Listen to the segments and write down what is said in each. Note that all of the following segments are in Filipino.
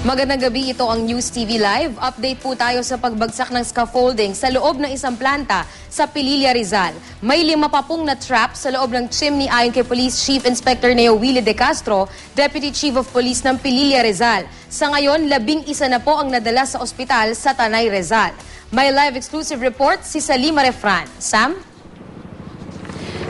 Magandang gabi, ito ang News TV Live. Update po tayo sa pagbagsak ng scaffolding sa loob ng isang planta sa Pililla, Rizal. May 5 pa pong na-trap sa loob ng chimney ayon kay Police Chief Inspector Neo Willie De Castro, Deputy Chief of Police ng Pililla, Rizal. Sa ngayon, 11 na po ang nadala sa ospital sa Tanay, Rizal. May live exclusive report si Salima Refran. Sam?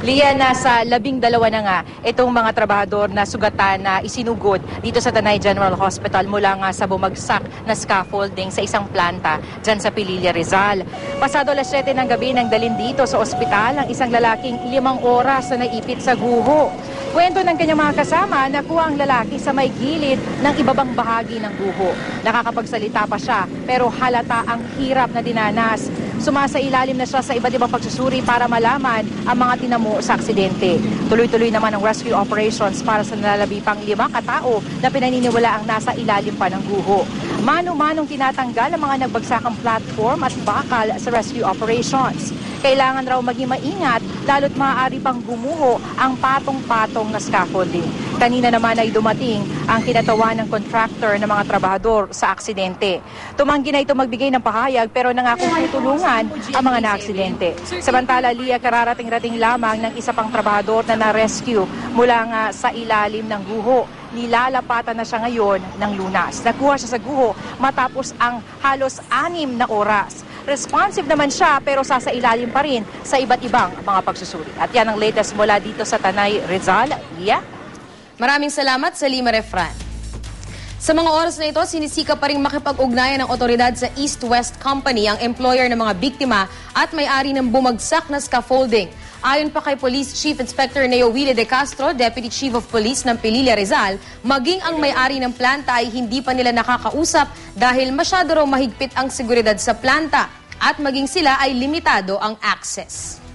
Lia, nasa 12 na nga itong mga trabahador na sugatan na isinugod dito sa Tanay General Hospital mula nga sa bumagsak na scaffolding sa isang planta dyan sa Pililla, Rizal. Pasado alas 7 ng gabi nang dalhin dito sa ospital ang isang lalaking 5 oras na naipit sa guho. Kwento ng kanyang mga kasama, nakuha ang lalaki sa may gilid ng ibabang bahagi ng guho. Nakakapagsalita pa siya pero halata ang hirap na dinanas. Sumasailalim na siya sa iba't ibang pagsusuri para malaman ang mga tinamo sa aksidente. Tuloy-tuloy naman ang rescue operations para sa nalalabi pang 5 katao na pinaniniwala ang nasa ilalim pa ng guho. Mano-manong tinatanggal ang mga nagbagsakang platform at bakal sa rescue operations. Kailangan raw maging maingat lalo't maaari pang gumuho ang patong-patong na scaffolding. Kanina naman ay dumating ang kinatawan ng contractor ng mga trabahador sa aksidente. Tumanggi na ito magbigay ng pahayag pero nangakong tutulungan ang mga na-aksidente. Samantala, Lia, kararating-rating lamang ng isa pang trabahador na na-rescue mula nga sa ilalim ng guho. Nilalapatan na siya ngayon ng lunas. Nakuha siya sa guho matapos ang halos 6 na oras. Responsive naman siya pero sasailalim pa rin sa iba't ibang mga pagsusuri. At yan ang latest mula dito sa Tanay, Rizal. Lia? Maraming salamat, Salima Refran. Sa mga oras na ito, sinisika pa rin makipag-ugnayan ng otoridad sa East-West Company ang employer ng mga biktima at may-ari ng bumagsak na scaffolding. Ayon pa kay Police Chief Inspector Neo Willie De Castro, Deputy Chief of Police ng Pililla, Rizal, maging ang may-ari ng planta ay hindi pa nila nakakausap dahil masyado raw mahigpit ang seguridad sa planta at maging sila ay limitado ang access.